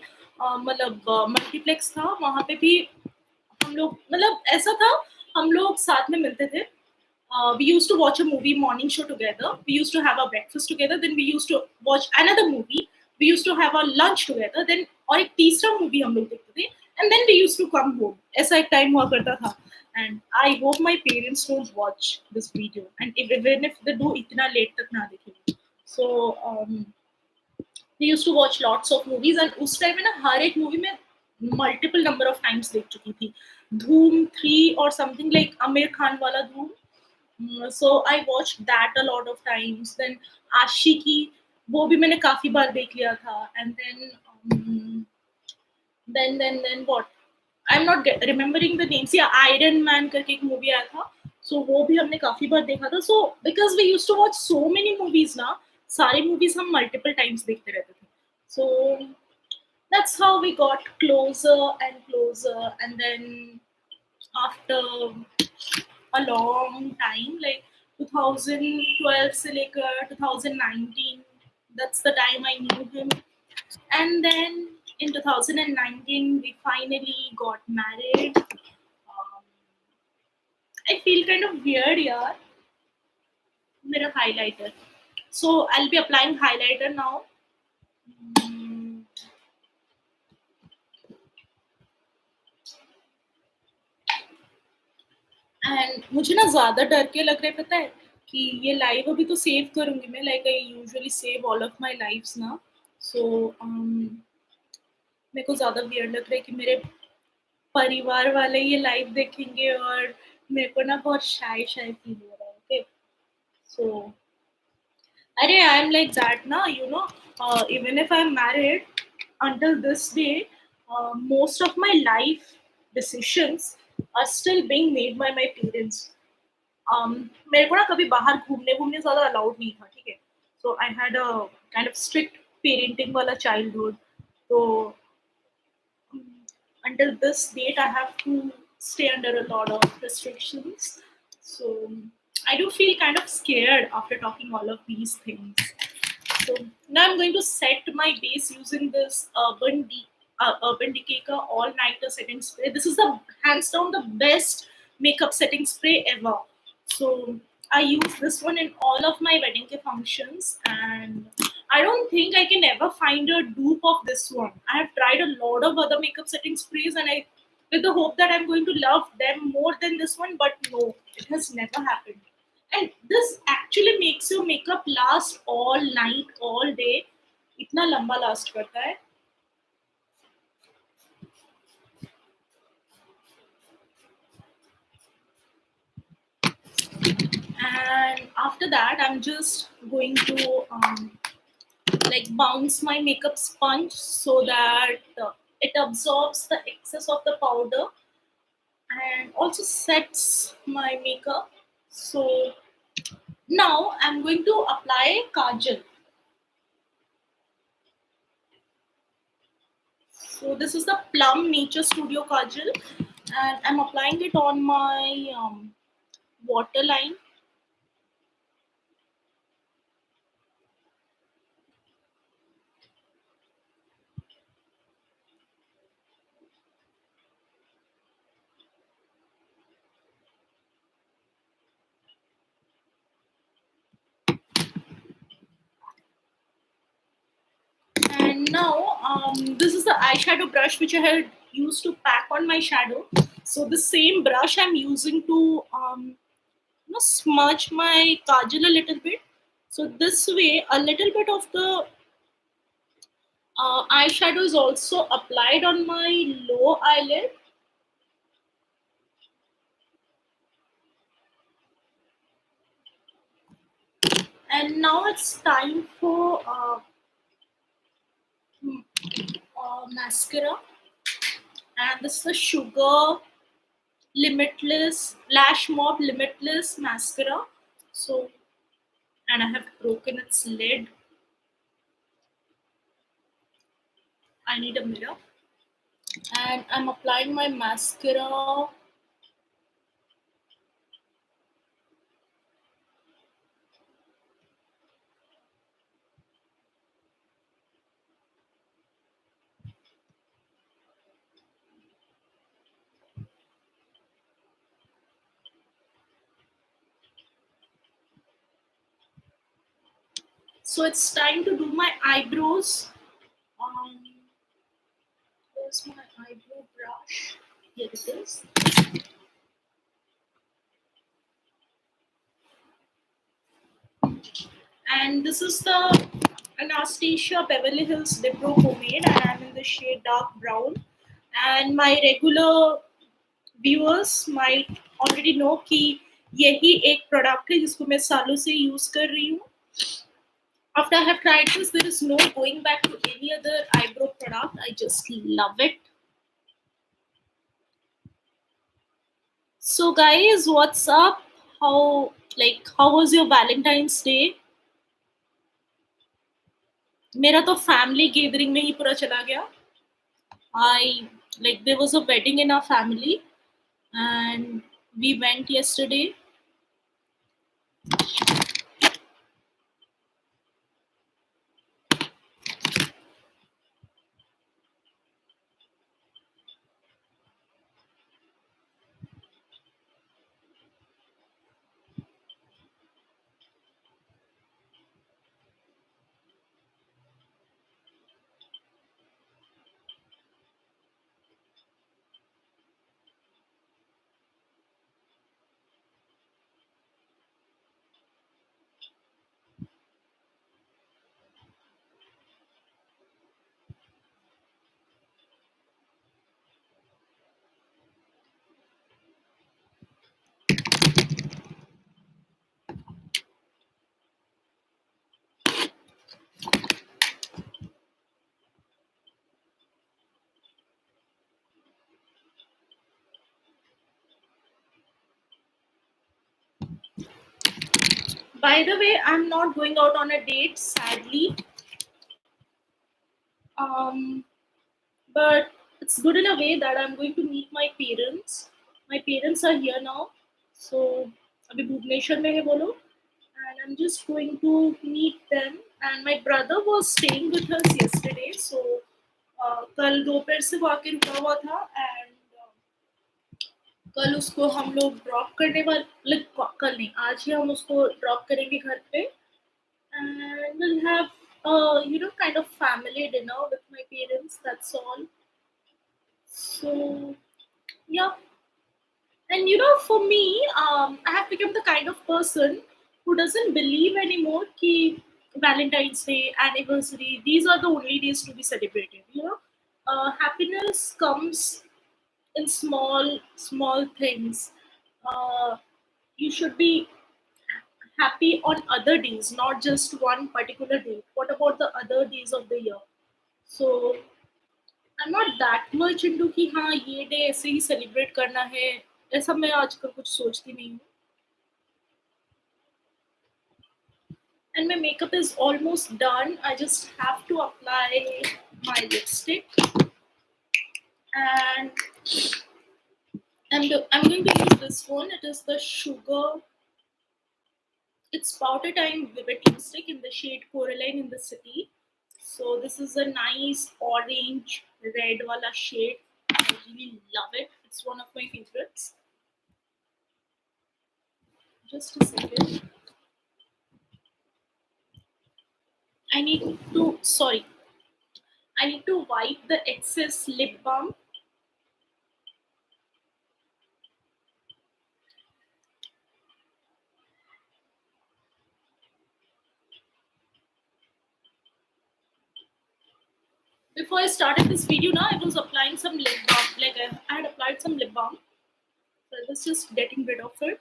मतलब मल्टीप्लेक्स था, वहाँ पे भी हम लोग, मतलब ऐसा था हम लोग साथ में मिलते थे. We used to watch a movie morning show together. We used to have a breakfast together. Then we used to watch another movie. We used to have a lunch together. Then और एक तीसरा movie हम लोग देखते थे. And then we used to come home. ऐसा एक time हुआ करता था. And I hope my parents don't watch this video. And even if they do, इतना late तक ना देखेंगे. So we used to watch lots of movies. And उस time में ना हर एक movie में multiple number of times देख चुकी थी. Dhoom 3 or something like Aamir Khan वाला Dhoom. So I watched that a lot of times. Then Ashiki, वो भी मैंने काफी बार देख लिया था. And then what? I'm not remembering the names. Yeah, Iron Man करके एक movie आया था. So वो भी हमने काफी बार देखा था. So because we used to watch so many movies ना, सारे movies हम multiple times देखते रहते थे. So that's how we got closer and closer. And then after a long time, like 2012 से लेकर 2019, that's the time I knew him. And then in 2019 we finally got married. I feel kind of weird, yaar. Mera highlighter. So I'll be applying highlighter now. Mm, and मुझे ना ज़्यादा डर के लग रहा है पता है कि ये लाइव अभी तो सेव करूँगी मैं like I usually save all of my lives ना सो मेरे को ज़्यादा वियर्ड लग रहा है कि मेरे परिवार वाले ये लाइव देखेंगे और मेरे को ना बहुत शाय शाय फील हो रहा है ओके सो अरे आई एम लाइक दैट ना you know even if I am married until this day most of my life decisions are still being made by my parents मेरे को ना कभी बाहर घूमने घूमने ज़्यादा अलाउड नहीं था ठीक है so I had a kind of strict parenting वाला चाइल्डहुड तो until this date I have to stay under a lot of restrictions so I do feel kind of scared after talking all of these things so now I'm going to set my base using this Urban Decay ka all nighter setting spray. This is the hands down the best makeup setting spray ever. So I use this one in all of my wedding day functions, and I don't think I can ever find a dupe of this one. I have tried a lot of other makeup setting sprays, and I with the hope that I'm going to love them more than this one, but no, it has never happened. And this actually makes your makeup last all night, all day. इतना लंबा last करता है and after that I'm just going to like bounce my makeup sponge so that it absorbs the excess of the powder and also sets my makeup so now I'm going to apply kajal so this is the Plum Nature Studio kajal and I'm applying it on my waterline. And now this is the eyeshadow brush which I had used to pack on my shadow. So the same brush I'm using to smudge my kajal a little bit. So this way, a little bit of the eyeshadow is also applied on my lower eyelid. And now it's time for mascara. And this is the Sugar Limitless Lash Mob Limitless mascara. So, and I have broken its lid. I need a mirror. And I'm applying my mascara. So it's time to do my eyebrows. Um, Where's my eyebrow brush? Here it is. And this is the Anastasia Beverly Hills Lip Pro Pomade, and I'm in the shade dark brown. And my regular viewers might already know कि यही एक product है जिसको मैं सालों से use कर रही हूँ. After I have tried this, there is no going back to any other eyebrow product. I just love it. So guys, what's up? How was your Valentine's Day? मेरा तो फैमिली गैदरिंग में ही पूरा चला गया. I like there was a wedding in our family and we went yesterday. By the way, I'm not going out on a date, sadly. Um, but it's good in a way that I'm going to meet my parents. My parents are here now, so अभी भुवनेश्वर में है वो लोग, and I'm just going to meet them. And my brother was staying with us yesterday, so कल दोपहर से वो आके रुका हुआ था, and कल उसको हम लोग ड्रॉप करने वाले, like, कल नहीं, आज ही हम उसको ड्रॉप करेंगे घर पे, and we'll have kind of family dinner with my parents. That's all. So yeah, and for me, I have become the kind of person who doesn't believe anymore कि Valentine's Day, anniversary, these are the only days to be celebrated. Happiness comes in small things. Uh, you should be happy on other days, not just one particular day. What about the other days of the year? So I'm not that much into कि हाँ ये day ऐसे ही celebrate करना है, ऐसा मैं आजकल कुछ सोचती नहीं हूँ. And my makeup is almost done. I just have to apply my lipstick, and I'm going to use this one. It is the Sugar. It's Powder Time Vivid Lipstick in the shade Coraline in the City. So this is a nice orange red wala shade. I really love it. It's one of my favorites. Just a second. I need to sorry. I need to wipe the excess lip balm. Before I started this video now, I was applying some lip balm. Like I had applied some lip balm. So I was just getting rid of it.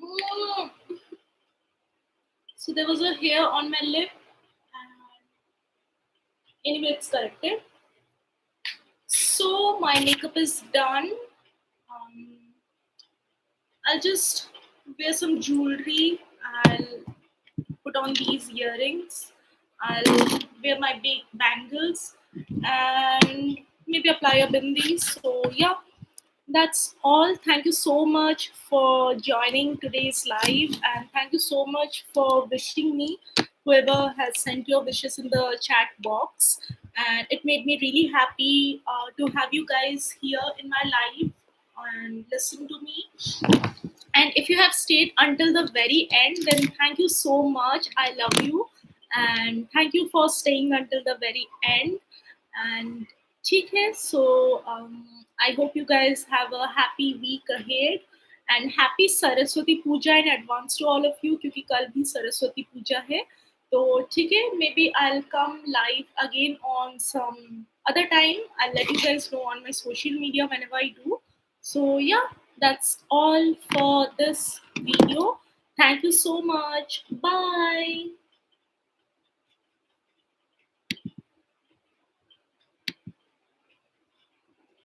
Mm. So there was a hair on my lip. And anyway, it's corrected. So my makeup is done. Um, I'll just wear some jewelry. I'll put on these earrings. I'll wear my big bangles and maybe apply a bindi. So yeah, that's all. Thank you so much for joining today's live, and thank you so much for wishing me. Whoever has sent your wishes in the chat box, and it made me really happy to have you guys here in my live and listen to me. And if you have stayed until the very end, then thank you so much. I love you, and thank you for staying until the very end. And ठीक है, so I hope you guys have a happy week ahead, and happy Saraswati Puja in advance to all of you क्योंकि कल भी सरस्वती पूजा है. तो ठीक है, maybe I'll come live again on some other time. I'll let you guys know on my social media whenever I do. So yeah, that's all for this video. Thank you so much. Bye.